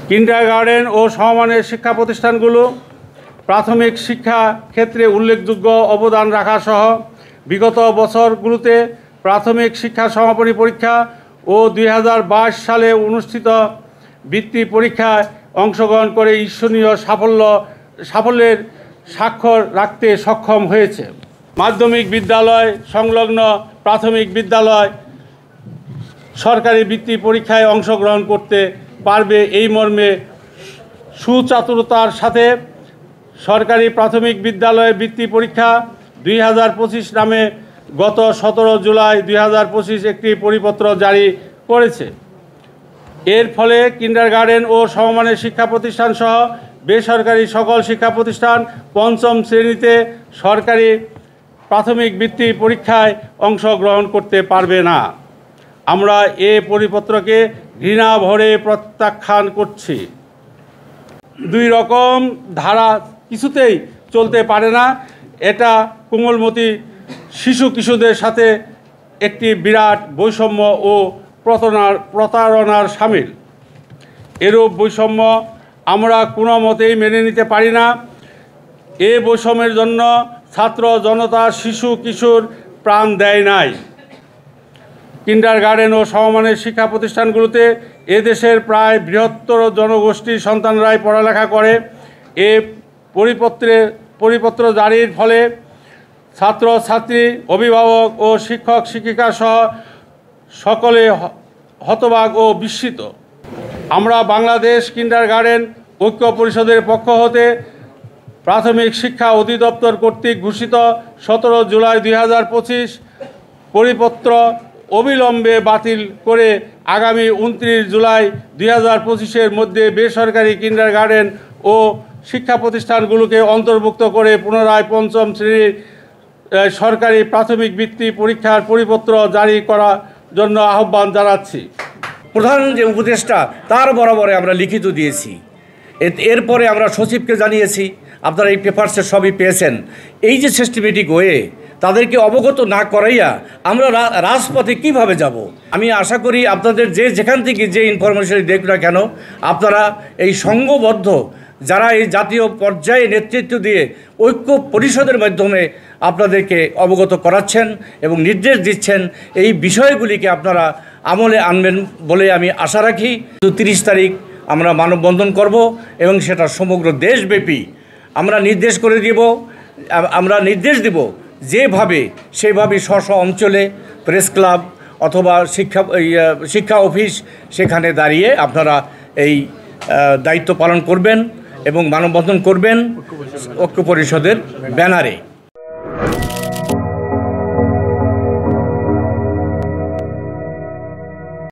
Kindergarten ও সমমানের শিক্ষা প্রতিষ্ঠানগুলো প্রাথমিক শিক্ষা ক্ষেত্রে উল্লেখযোগ্য অবদান রাখা সহ বিগত বছরগুলোতে প্রাথমিক শিক্ষা সমাপনী পরীক্ষা ও 2022 সালে অনুষ্ঠিত বৃত্তি পরীক্ষায় অংশগ্রহণ করে ঈর্ষণীয় সাফল্যের স্বাক্ষর রাখতে সক্ষম হয়েছে। মাধ্যমিক বিদ্যালয় সংলগ্ন প্রাথমিক বিদ্যালয় সরকারি বৃত্তি পরীক্ষায় অংশগ্রহণ করতে পারবে এই মর্মে সুচাতুরতার সাথে সরকারি প্রাথমিক বিদ্যালয়ে বৃত্তি পরীক্ষা 2025 নামে গত 17 জুলাই 2025 একটি পরিপত্র জারি করেছে। এর ফলে কিন্ডারগার্টেন ও সমমানের শিক্ষা প্রতিষ্ঠান সহ বেসরকারি সকল শিক্ষা প্রতিষ্ঠান পঞ্চম শ্রেণীতে সরকারি প্রাথমিক বৃত্তি পরীক্ষায় অংশগ্রহণ করতে পারবে না। আমরা এ পরিপত্রকে ঘৃণা ভরে প্রত্যাখ্যান করছি। দুই রকম ধারা কিছুতেই চলতে পারে না। এটা কোমলমতি শিশু কিশোরদের সাথে একটি বিরাট বৈষম্য ও প্রতারণার শামিল। এরূপ বৈষম্য আমরা কোনো মতেই মেনে নিতে পারি না। এ বৈষম্যের জন্য ছাত্র জনতা শিশু কিশোর প্রাণ দেয় নাই। কিন্ডারগার্টেন ও সমমানের শিক্ষা প্রতিষ্ঠানগুলোতে এদেশের প্রায় বৃহত্তর জনগোষ্ঠীর সন্তানরাই পড়ালেখা করে। এ পরিপত্র জারির ফলে ছাত্র ছাত্রী অভিভাবক ও শিক্ষক শিক্ষিকা সহ সকলে হতবাক ও বিস্মিত। আমরা বাংলাদেশ কিন্ডারগার্টেন ঐক্য পরিষদের পক্ষ হতে প্রাথমিক শিক্ষা অধিদপ্তর কর্তৃক ঘোষিত 17 জুলাই 2025 পরিপত্র অবিলম্বে বাতিল করে আগামী 29 জুলাই 2025 মধ্যে বেসরকারি কিন্ডারগার্টেন ও শিক্ষা প্রতিষ্ঠানগুলোকে অন্তর্ভুক্ত করে পুনরায় পঞ্চম শ্রেণীর সরকারি প্রাথমিক বৃত্তি পরীক্ষার পরিপত্র জারি করার জন্য আহ্বান জানাচ্ছি। প্রধান যে উপদেষ্টা তার বরাবরে আমরা লিখিত দিয়েছি। এরপরে আমরা সচিবকে জানিয়েছি। আপনারা এই পেপারসে সবই পেয়েছেন। এই যে সিস্টেমেটিক ওয়ে তাদেরকে অবগত না করাইয়া আমরা রাজপথে কিভাবে যাব? আমি আশা করি আপনাদের যেখান থেকে যে ইনফরমেশন দেখ না কেন, আপনারা এই সংঘবদ্ধ যারা এই জাতীয় পর্যায়ে নেতৃত্ব দিয়ে ঐক্য পরিষদের মাধ্যমে আপনাদেরকে অবগত করাচ্ছেন এবং নির্দেশ দিচ্ছেন, এই বিষয়গুলিকে আপনারা আমলে আনবেন বলে আমি আশা রাখি। 30 তারিখ আমরা মানববন্ধন করব এবং সেটা সমগ্র দেশব্যাপী আমরা নির্দেশ দিব সেভাবে স্ব অঞ্চলে প্রেস ক্লাব অথবা শিক্ষা অফিস সেখানে দাঁড়িয়ে আপনারা এই দায়িত্ব পালন করবেন এবং মানববন্ধন করবেন ঐক্য পরিষদের ব্যানারে।